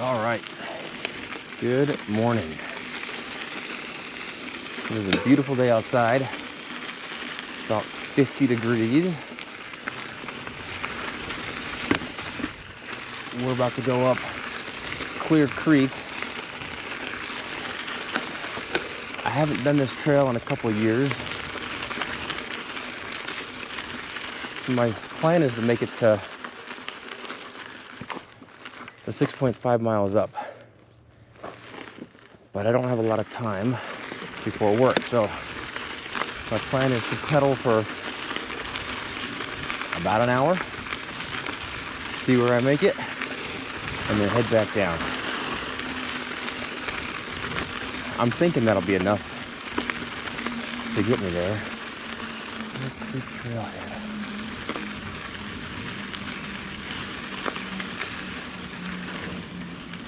All right, good morning. It is a beautiful day outside, about 50 degrees. We're about to go up Clear Creek. I haven't done this trail in a couple of years. My plan is to make it to the 6.5 miles up, but I don't have a lot of time before work, so my plan is to pedal for about an hour, see where I make it, and then head back down. I'm thinking that'll be enough to get me there. Creek Trailhead.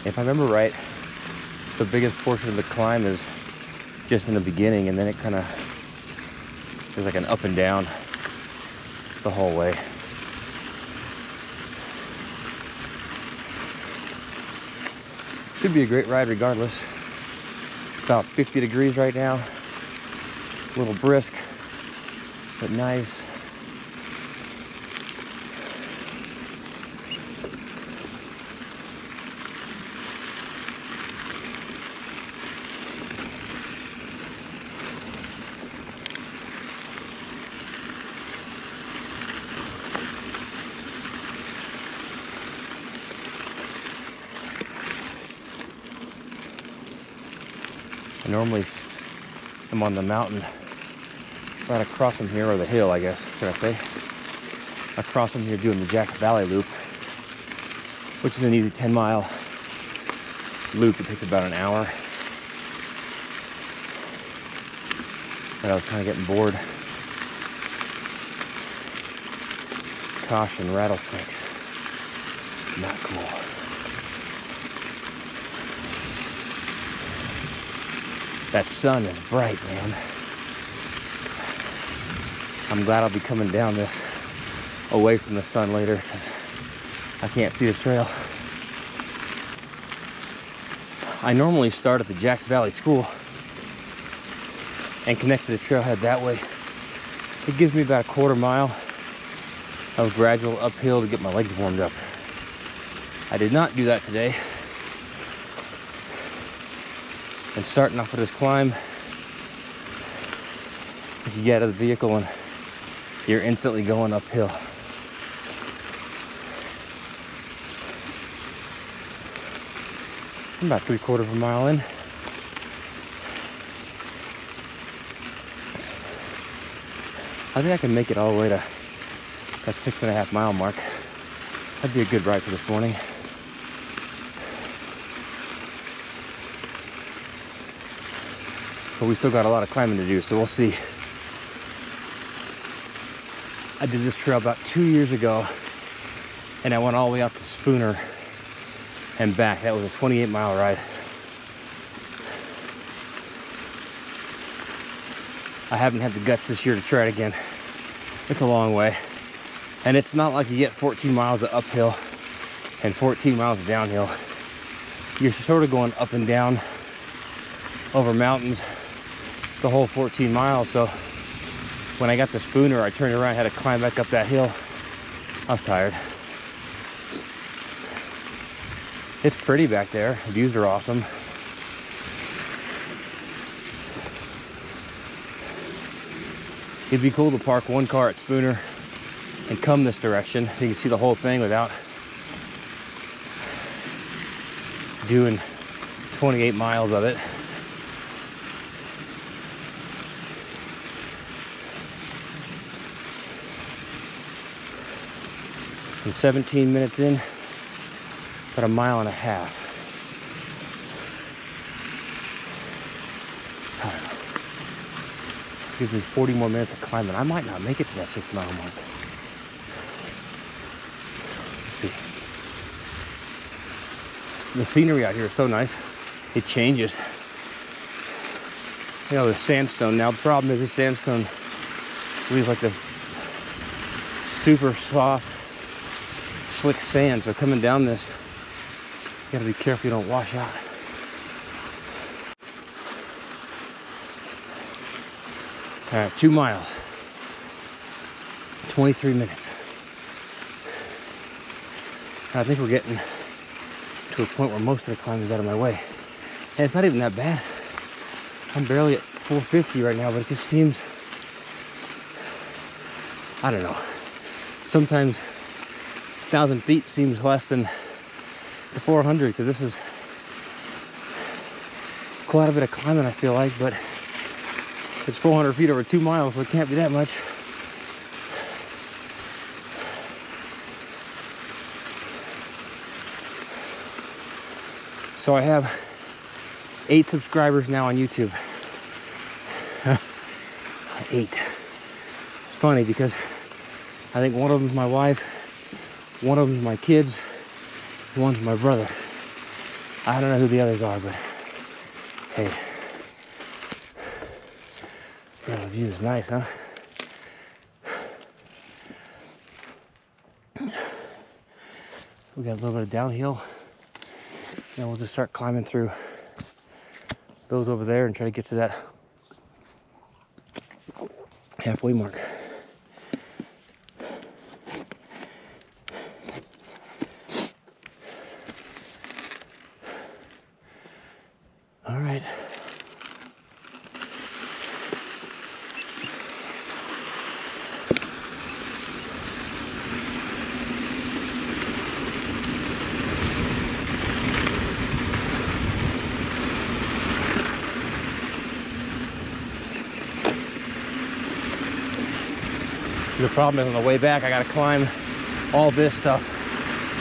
If I remember right, the biggest portion of the climb is just in the beginning, and then it kind of is like an up and down the whole way. Should be a great ride regardless. About 50 degrees right now. A little brisk, but nice. I normally am on the mountain right across from here, or the hill, I guess, should I say. Across from here doing the Jackson Valley loop, which is an easy 10-mile loop. It takes about an hour. But I was kind of getting bored. Caution, rattlesnakes. Not cool. That sun is bright, man. I'm glad I'll be coming down this away from the sun later, because I can't see the trail. I normally start at the Jackson Valley School and connect to the trailhead that way. It gives me about a quarter mile of gradual uphill to get my legs warmed up. I did not do that today. And starting off with this climb, if you get out of the vehicle and you're instantly going uphill. I'm about 3/4 of a mile in. I think I can make it all the way to that 6.5 mile mark. That'd be a good ride for this morning. But we still got a lot of climbing to do, so we'll see. I did this trail about 2 years ago, and I went all the way out to Spooner and back. That was a 28-mile ride. I haven't had the guts this year to try it again. It's a long way, and it's not like you get 14 miles of uphill and 14 miles of downhill. You're sort of going up and down over mountains the whole 14 miles. So when I got the Spooner, I turned around, had to climb back up that hill. I was tired. It's pretty back there. The views are awesome. It'd be cool to park one car at Spooner and come this direction. You can see the whole thing without doing 28 miles of it. I'm 17 minutes in, about 1.5 miles. I don't know. Gives me 40 more minutes of climbing. I might not make it to that 6-mile mark. Let's see. The scenery out here is so nice. It changes. You know, the sandstone. Now the problem is the sandstone leaves like the super soft, slick sand. So coming down this Gotta be careful you don't wash out. All right, 2 miles, 23 minutes. I think we're getting to a point where most of the climb is out of my way. And it's not even that bad. I'm barely at 450 right now, but it just seems, I don't know. Sometimes 1,000 feet seems less than the 400, because this is quite a bit of climbing, I feel like, but it's 400 feet over 2 miles, so it can't be that much. So I have 8 subscribers now on YouTube. 8. It's funny because I think one of them is my wife, one of them is my kids, one's my brother. I don't know who the others are, but hey. Yeah, the view is nice, huh? We got a little bit of downhill. Then we'll just start climbing through those over there and try to get to that halfway mark. All right. The problem is on the way back, I gotta climb all this stuff.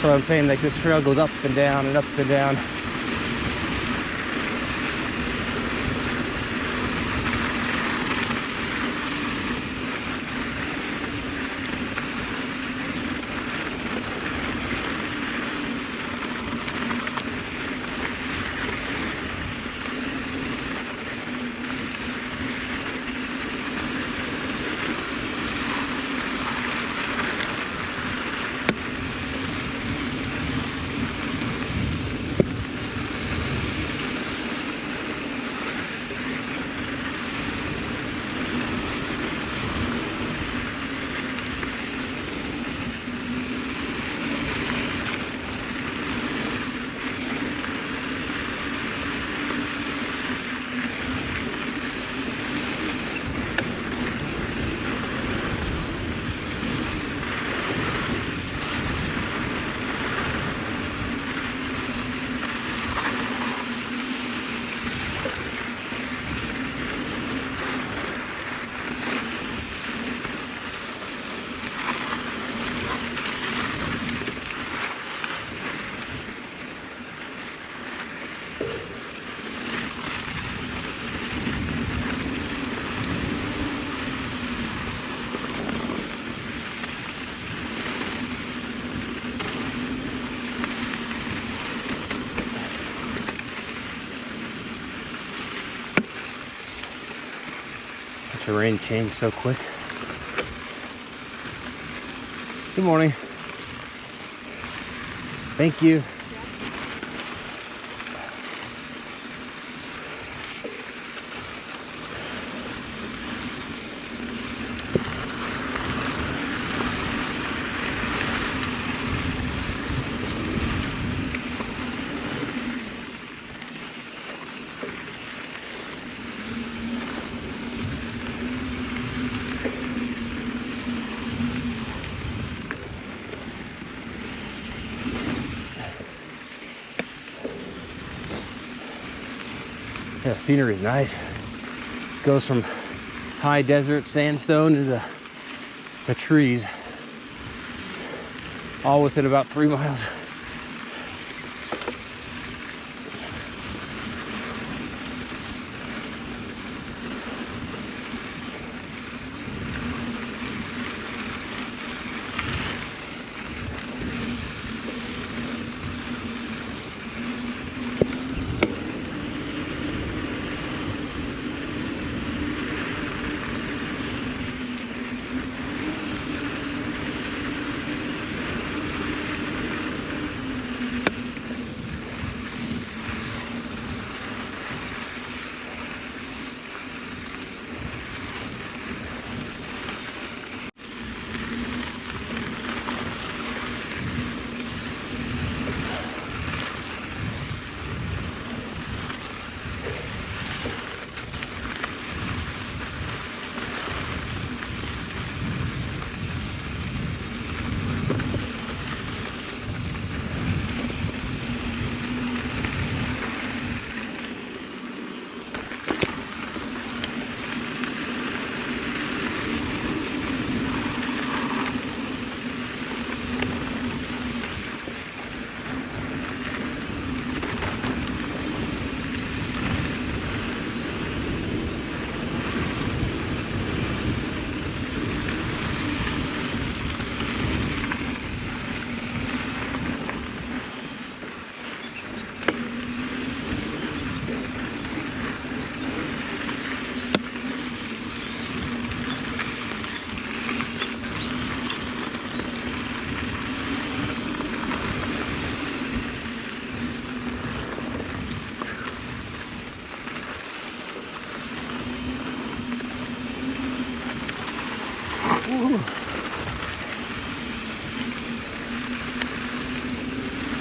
So I'm saying, like, this trail goes up and down and up and down. Terrain changed so quick. Good morning. Thank you. Yeah, scenery is nice. Goes from high desert sandstone to the trees, all within about 3 miles.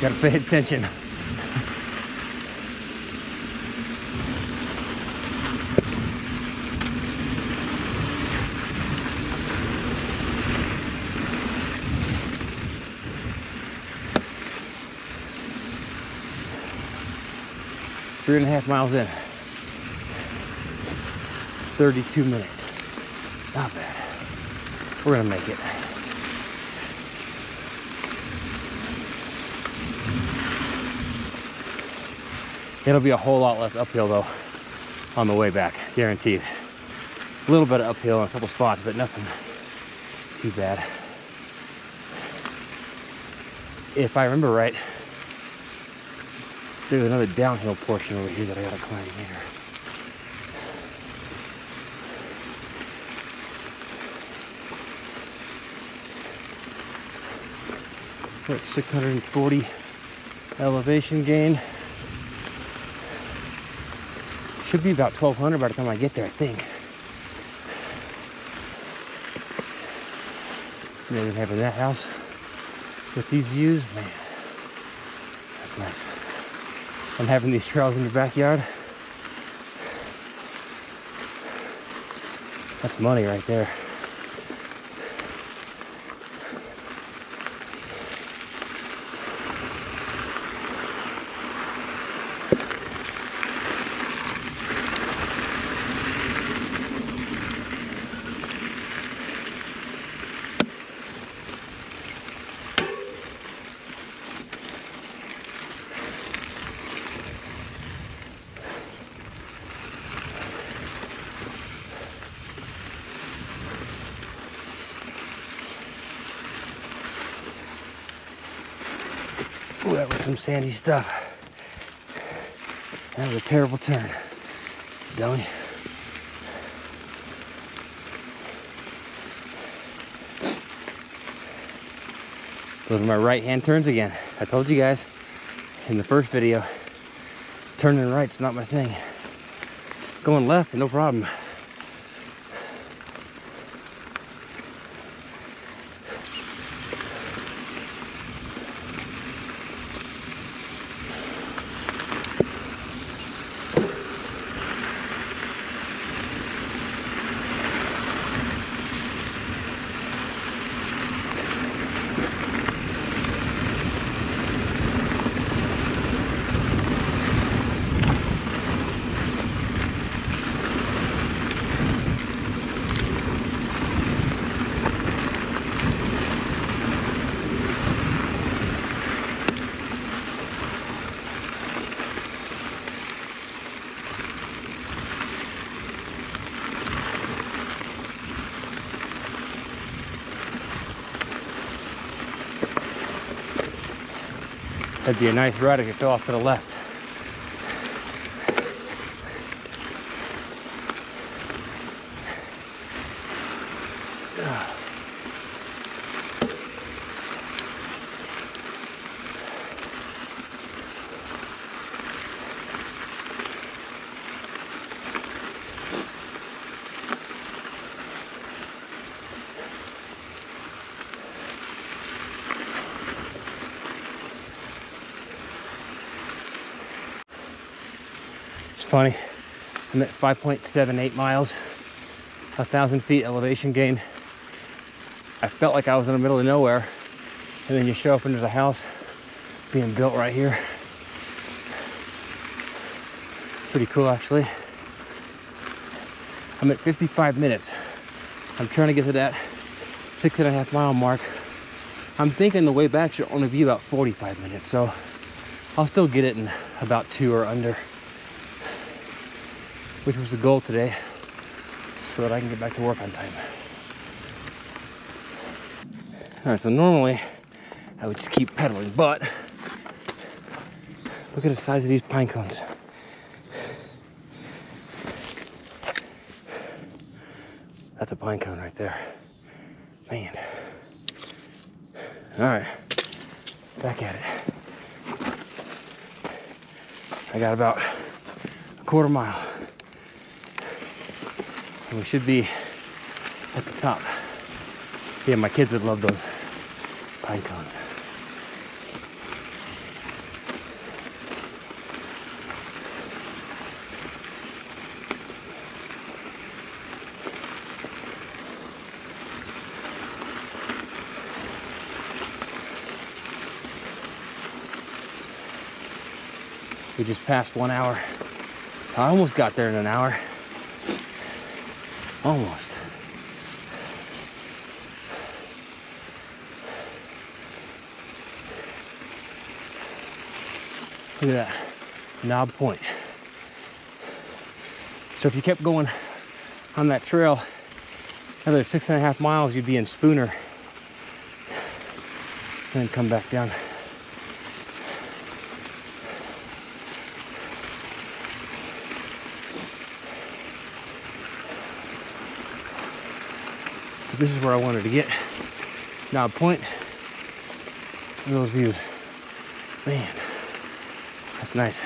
Gotta pay attention. Three and a half miles in. 32 minutes. Not bad. We're gonna make it. It'll be a whole lot less uphill though on the way back, guaranteed. A little bit of uphill in a couple spots, but nothing too bad. If I remember right, there's another downhill portion over here that I gotta climb later. We're at 640 elevation gain. Should be about 1200 by the time I get there, I think. Imagine having that house with these views, man, that's nice. And having these trails in your backyard, that's money right there. Ooh, that was some sandy stuff. That was a terrible turn, dummy. Those are my right hand turns again. I told you guys in the first video, turning right's not my thing. Going left, no problem. That'd be a nice ride if you fell off to the left. Funny, I'm at 5.78 miles, 1,000 feet elevation gain. I felt like I was in the middle of nowhere, and then you show up into the house being built right here. Pretty cool, actually. I'm at 55 minutes. I'm trying to get to that 6.5 mile mark. I'm thinking the way back should only be about 45 minutes, so I'll still get it in about 2 or under, which was the goal today, so that I can get back to work on time. All right, so normally I would just keep pedaling, but look at the size of these pine cones. That's a pine cone right there. Man. All right, back at it. I got about a quarter mile. And we should be at the top. Yeah, my kids would love those pine cones. We just passed 1 hour. I almost got there in an hour. Almost. Look at that, Knob Point. So if you kept going on that trail, another 6.5 miles, you'd be in Spooner. And then come back down. But this is where I wanted to get. Knob Point. Look at those views. Man, that's nice.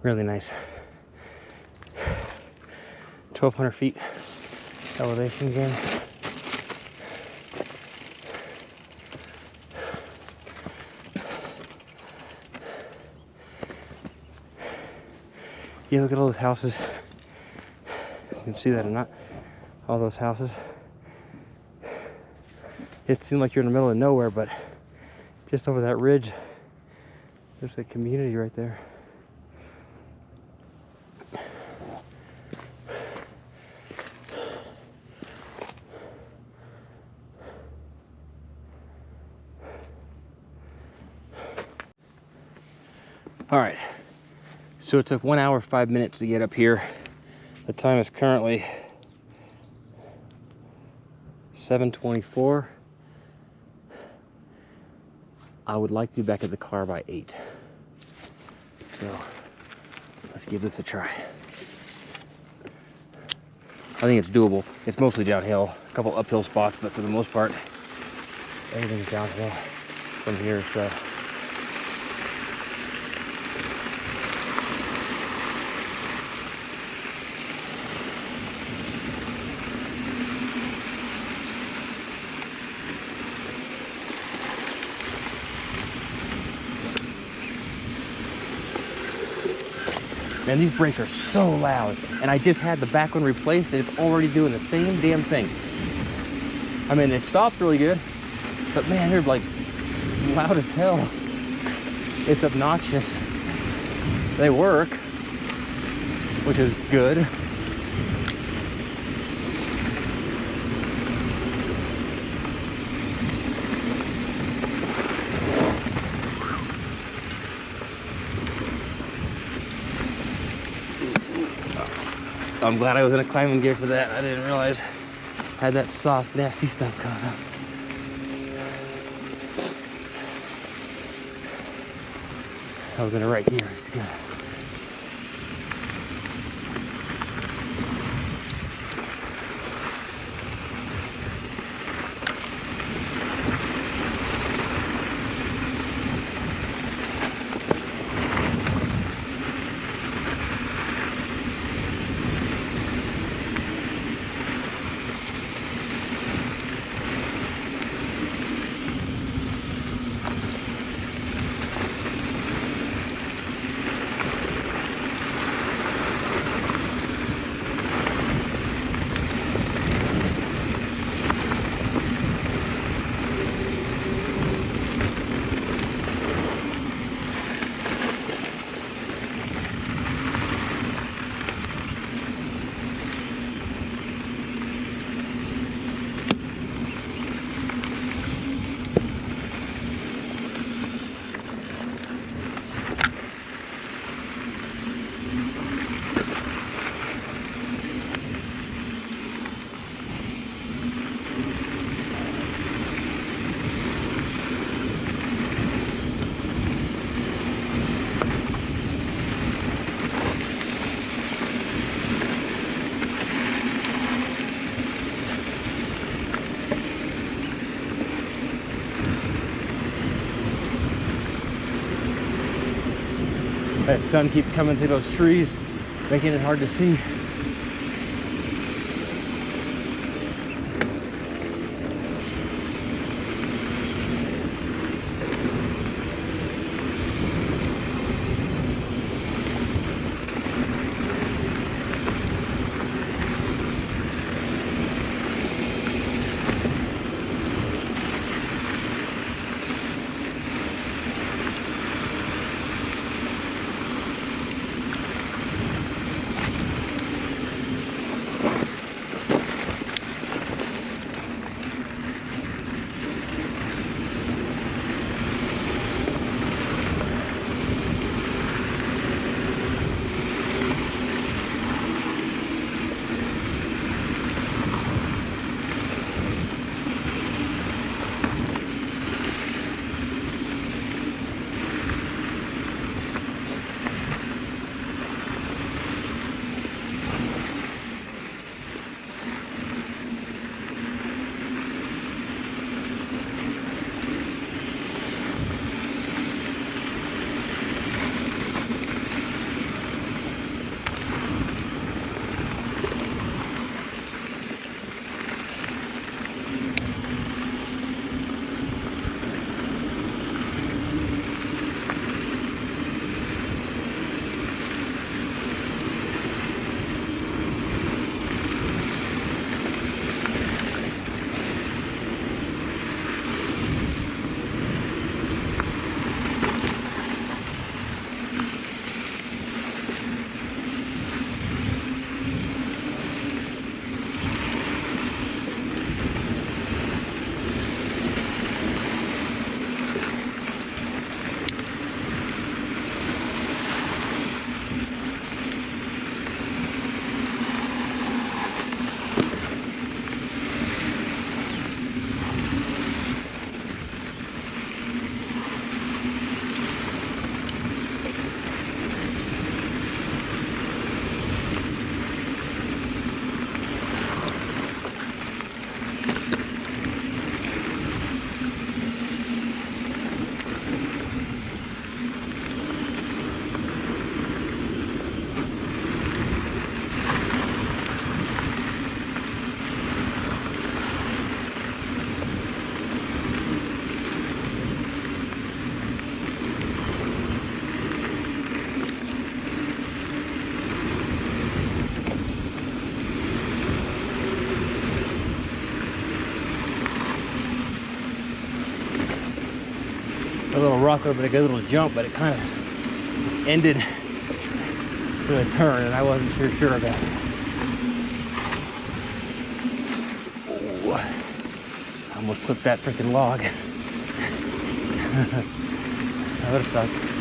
Really nice. 1,200 feet elevation again. Yeah, look at all those houses. You can see that or not. All those houses. It seemed like you're in the middle of nowhere, but just over that ridge, there's a community right there. All right, so it took 1 hour, 5 minutes to get up here. The time is currently 7:24. I would like to be back at the car by 8. So let's give this a try. I think it's doable. It's mostly downhill, a couple uphill spots, but for the most part, everything's downhill from here, so. Man, these brakes are so loud. And I just had the back one replaced and it's already doing the same damn thing. I mean, it stopped really good, but man, they're like loud as hell. It's obnoxious. They work, which is good. I'm glad I was in a climbing gear for that. I didn't realize I had that soft, nasty stuff coming up. I was gonna right here. It's good. That sun keeps coming through those trees, making it hard to see. a little rough, but a good little jump, but it kind of ended with a turn, and I wasn't sure about it. Ooh, I almost clipped that freaking log. That would have sucked.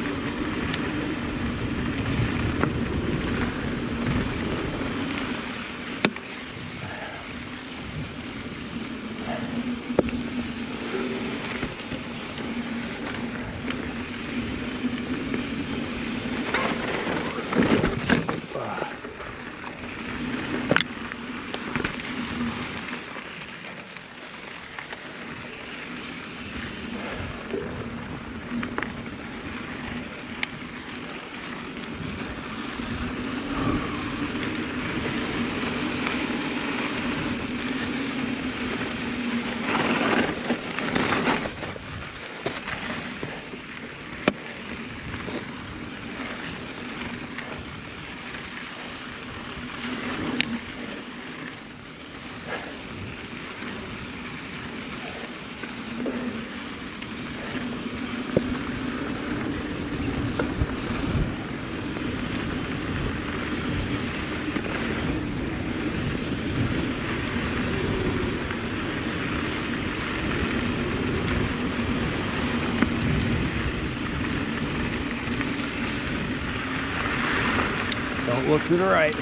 Don't look to the right.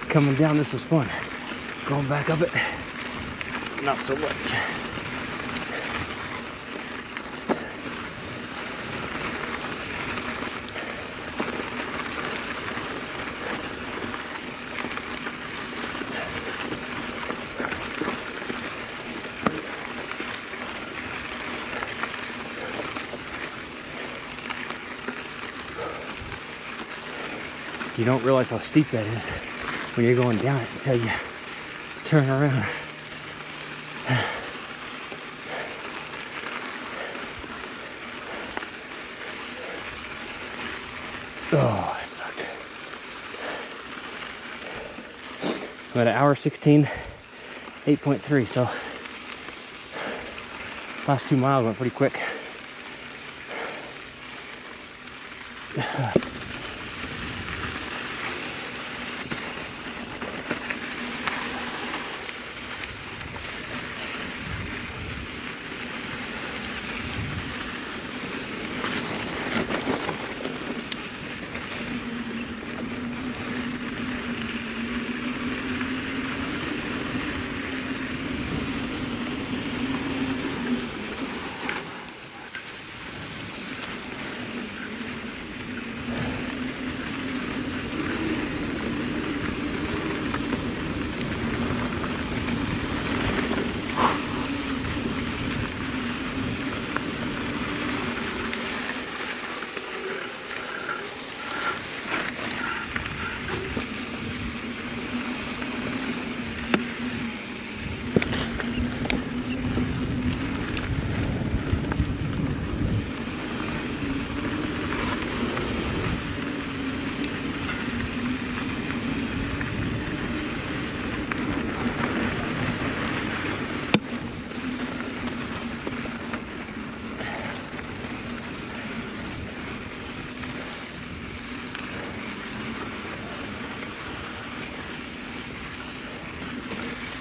Coming down, this was fun. Going back up it, not so much. You don't realize how steep that is when you're going down it until you turn around. Oh, that sucked. I'm at an hour 16, 8.3, so last 2 miles went pretty quick.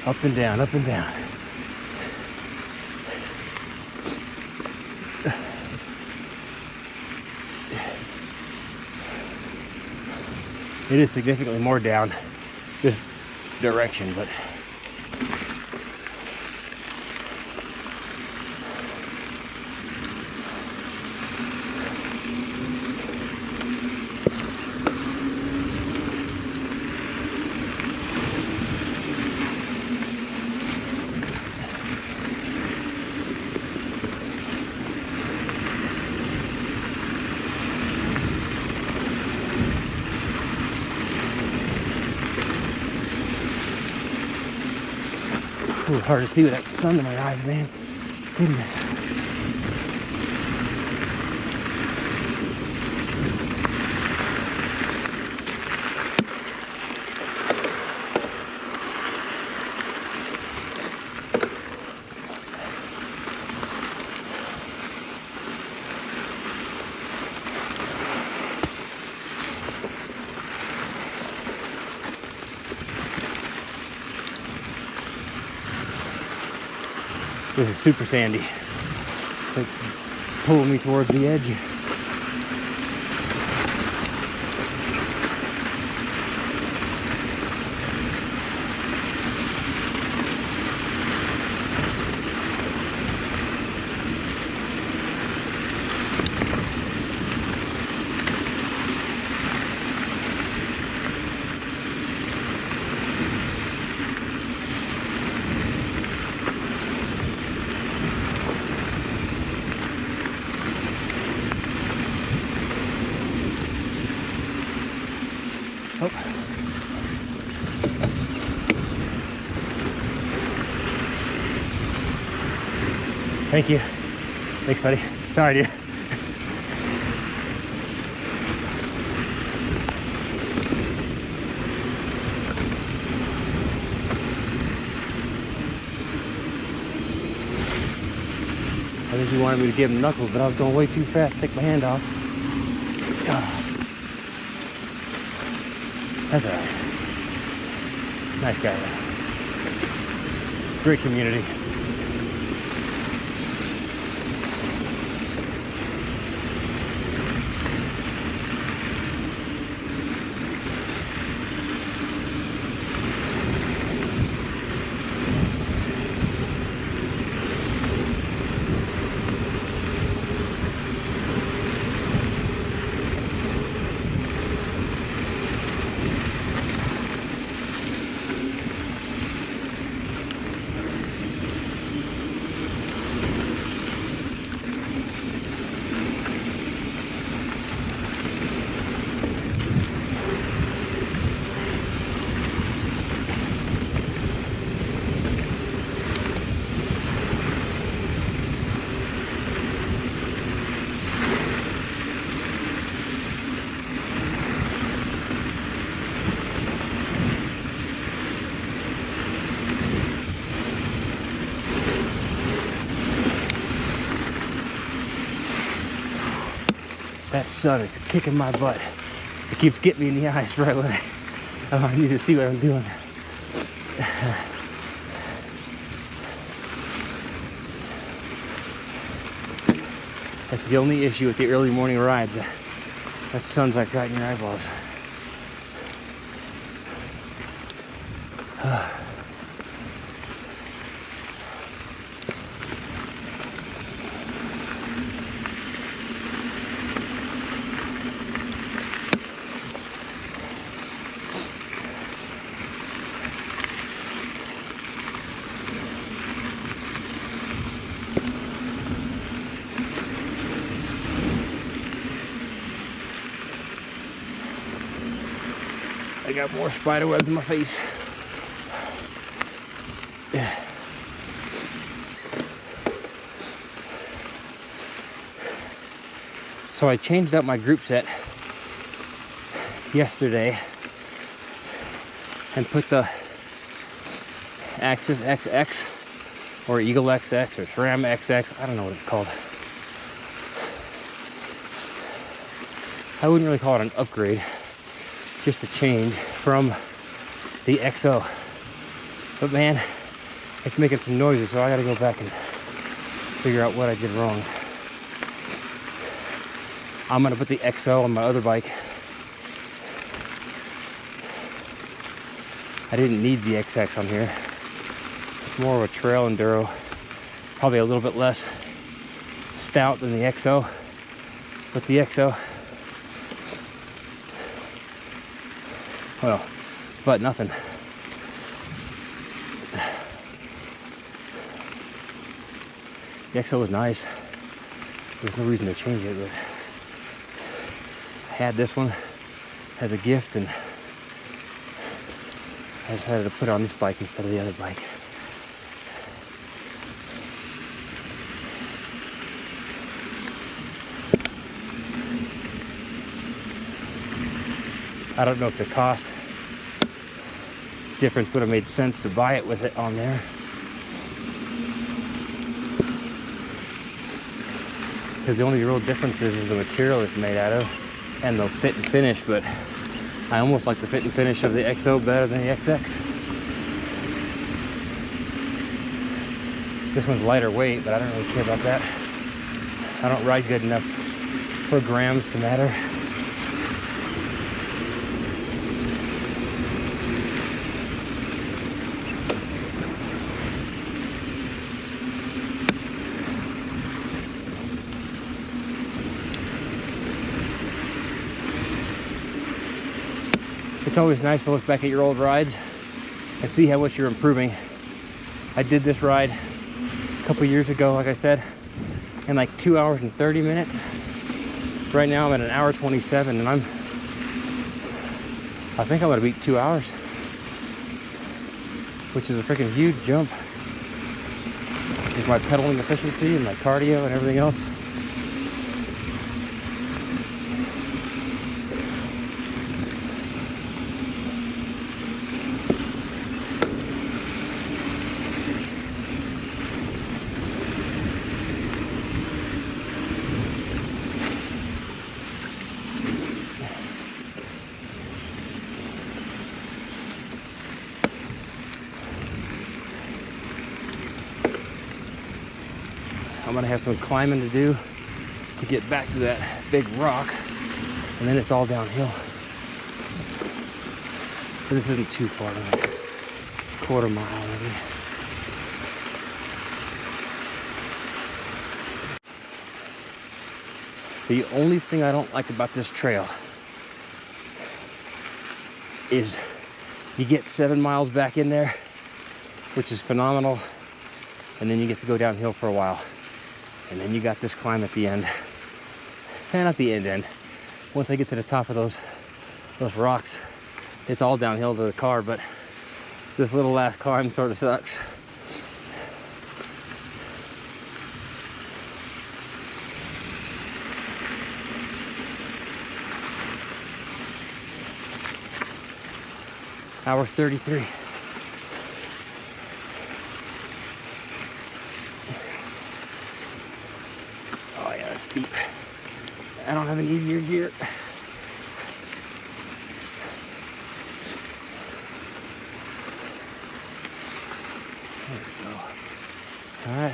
Up and down, up and down. It is significantly more down this direction, but ooh, hard to see with that sun in my eyes, man. Goodness. This is super sandy. It's like pulling me towards the edge. Oh. Thank you. Thanks, buddy. Sorry, dude. I think you wanted me to give him knuckles, but I was going way too fast to take my hand off. That's all right. Nice guy, though. Great community. That sun is kicking my butt. It keeps getting me in the eyes right when I need to see what I'm doing. That's the only issue with the early morning rides. That sun's like right in your eyeballs. I got more spider webs in my face. Yeah. So I changed up my group set yesterday and put the Axis XX or Eagle XX or SRAM XX, I don't know what it's called. I wouldn't really call it an upgrade, just a change from the XO. But man, it's making some noises, so I gotta go back and figure out what I did wrong. I'm gonna put the XO on my other bike I didn't need the XX on here. It's more of a trail enduro, probably a little bit less stout than the XO, but the XO, well, but nothing. The XO was nice. There's no reason to change it, but I had this one as a gift, and I decided to put it on this bike instead of the other bike. I don't know if the cost difference would have made sense to buy it with it on there. Because the only real difference is the material it's made out of and the fit and finish, but I almost like the fit and finish of the XO better than the XX. This one's lighter weight, but I don't really care about that. I don't ride good enough for grams to matter. It's always nice to look back at your old rides and see how much you're improving. I did this ride a couple years ago, like I said, in like 2 hours and 30 minutes. Right now I'm at 1 hour 27, and I think I'm gonna beat 2 hours, which is a freaking huge jump. Just my pedaling efficiency and my cardio and everything else. I'm gonna have some climbing to do to get back to that big rock, and then it's all downhill. But this isn't too far, like a quarter mile maybe. The only thing I don't like about this trail is you get 7 miles back in there, which is phenomenal, and then you get to go downhill for a while. And then you got this climb at the end. And not the end. Once I get to the top of those rocks, it's all downhill to the car, but this little last climb sort of sucks. Hour 33. Oh yeah, that's steep. I don't have an easier gear. There we go. All right.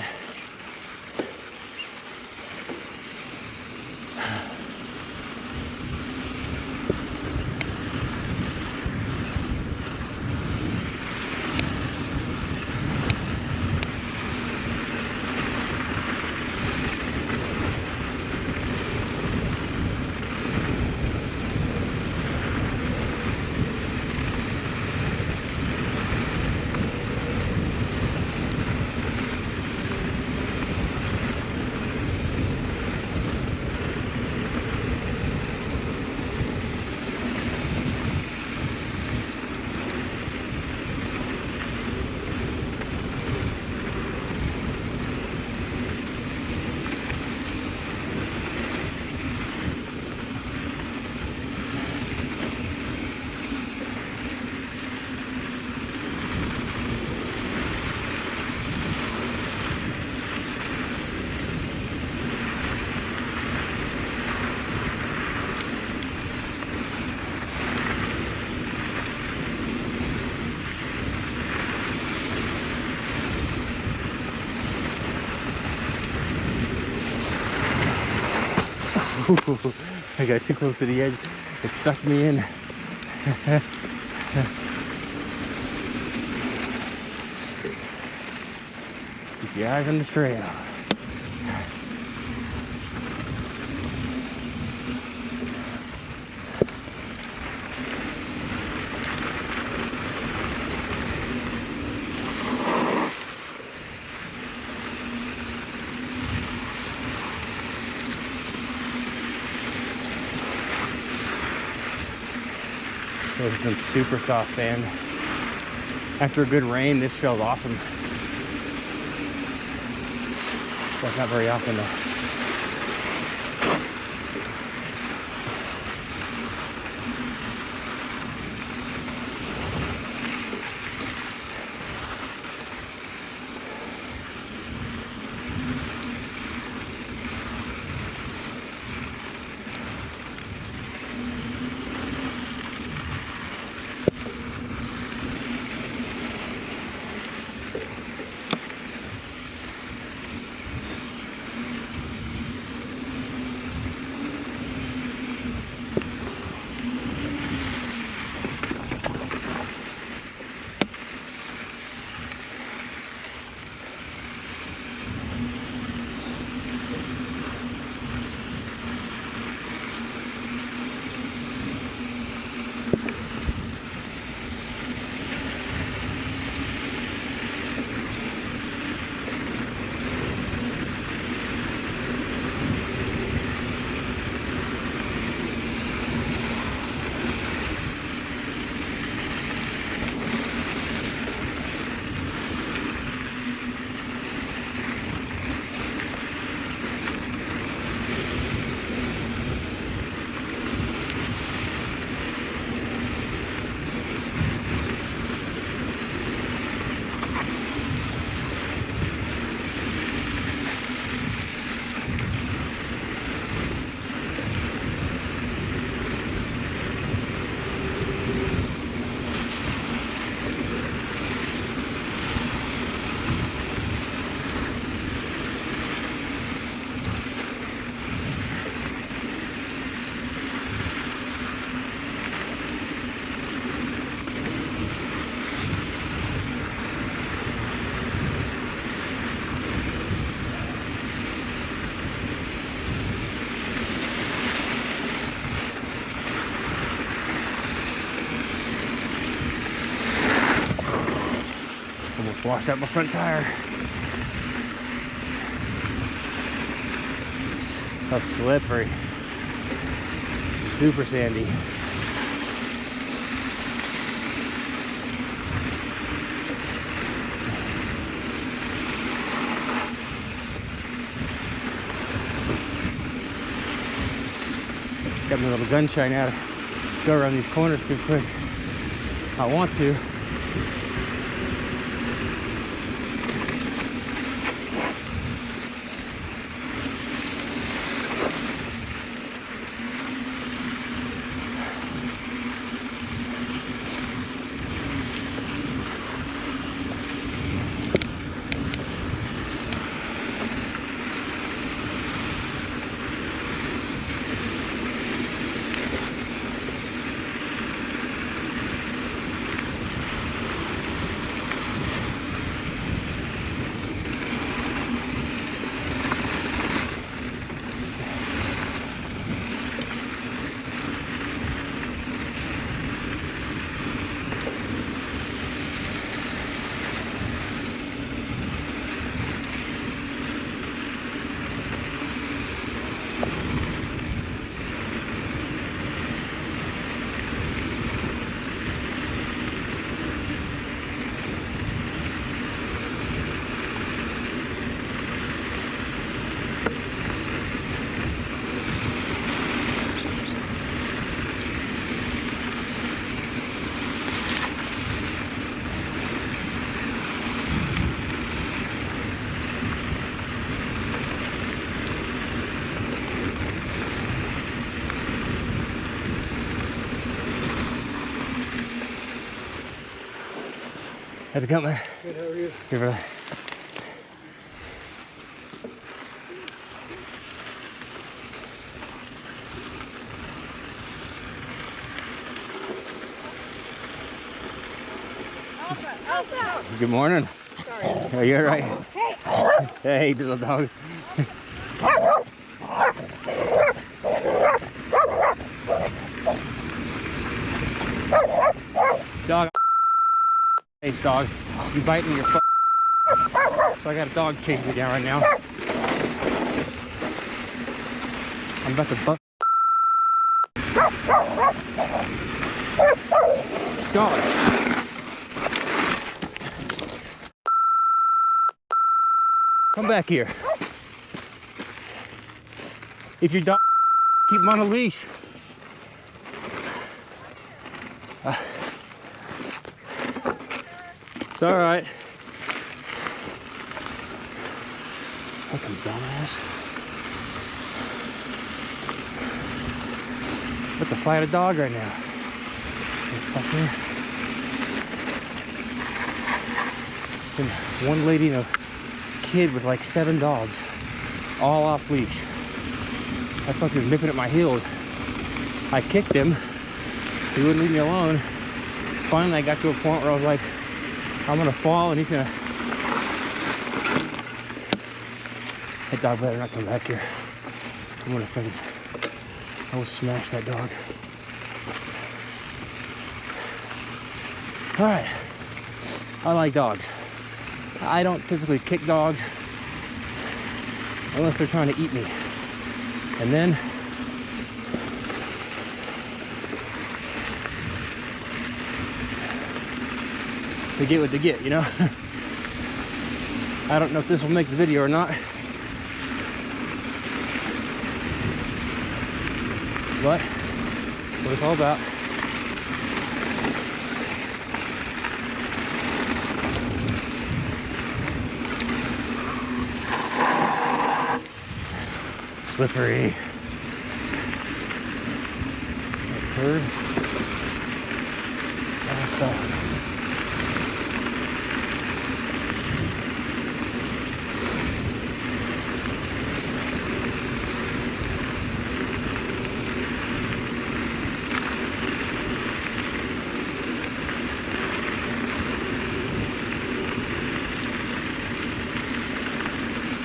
I got too close to the edge. It sucked me in. Keep your eyes on the trail. This is some super soft sand. After a good rain, this trail's awesome. That's not very often though. Almost washed out my front tire. So slippery. Super sandy. Got my little gun shy now to go around these corners too quick. I want to. How's it going, man? Good, how are you? Good, brother. Good morning. Sorry. Are you all right? Hey, Hey, little dog. Dog. Hey, dog. You bite me, you're f. So I got a dog chasing me down right now. I'm about to butt. Dog. Come back here. If your dog, keep him on a leash. It's all right. Fucking dumbass. About to fight a dog right now. Fucker. And one lady and a kid with like 7 dogs, all off leash. That fucker was nipping at my heels. I kicked him. He wouldn't leave me alone. Finally, I got to a point where I was like, I'm gonna fall and he's gonna. That dog better not come back here. I'm gonna fucking. I will smash that dog. All right. I like dogs. I don't typically kick dogs unless they're trying to eat me. And then they get what they get, you know? I don't know if this will make the video or not. But what it's all about. Slippery. Third. Last dog.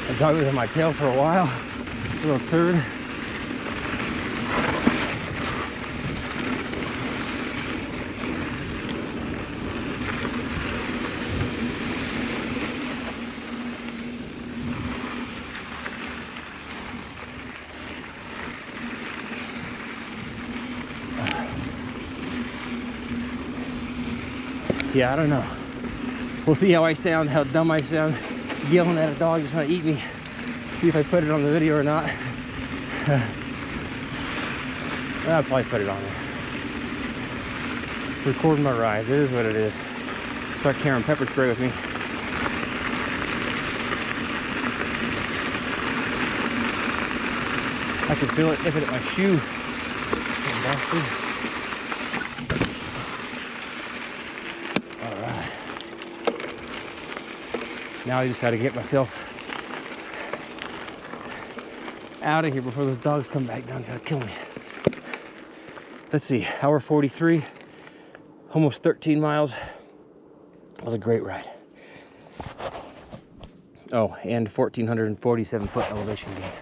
The dog was in my tail for a while. Little turd. Yeah, I don't know. We'll see how I sound, how dumb I sound, yelling at a dog that's trying to eat me. See if I put it on the video or not. I'll probably put it on there. Recording my rides, it is what it is. Start carrying pepper spray with me. I can feel it nipping at my shoe. Bastard. Alright. Now I just gotta get myself out of here before those dogs come back down and try to kill me. Let's see, hour 43, almost 13 miles. That was a great ride. Oh, and 1,447 foot elevation gain.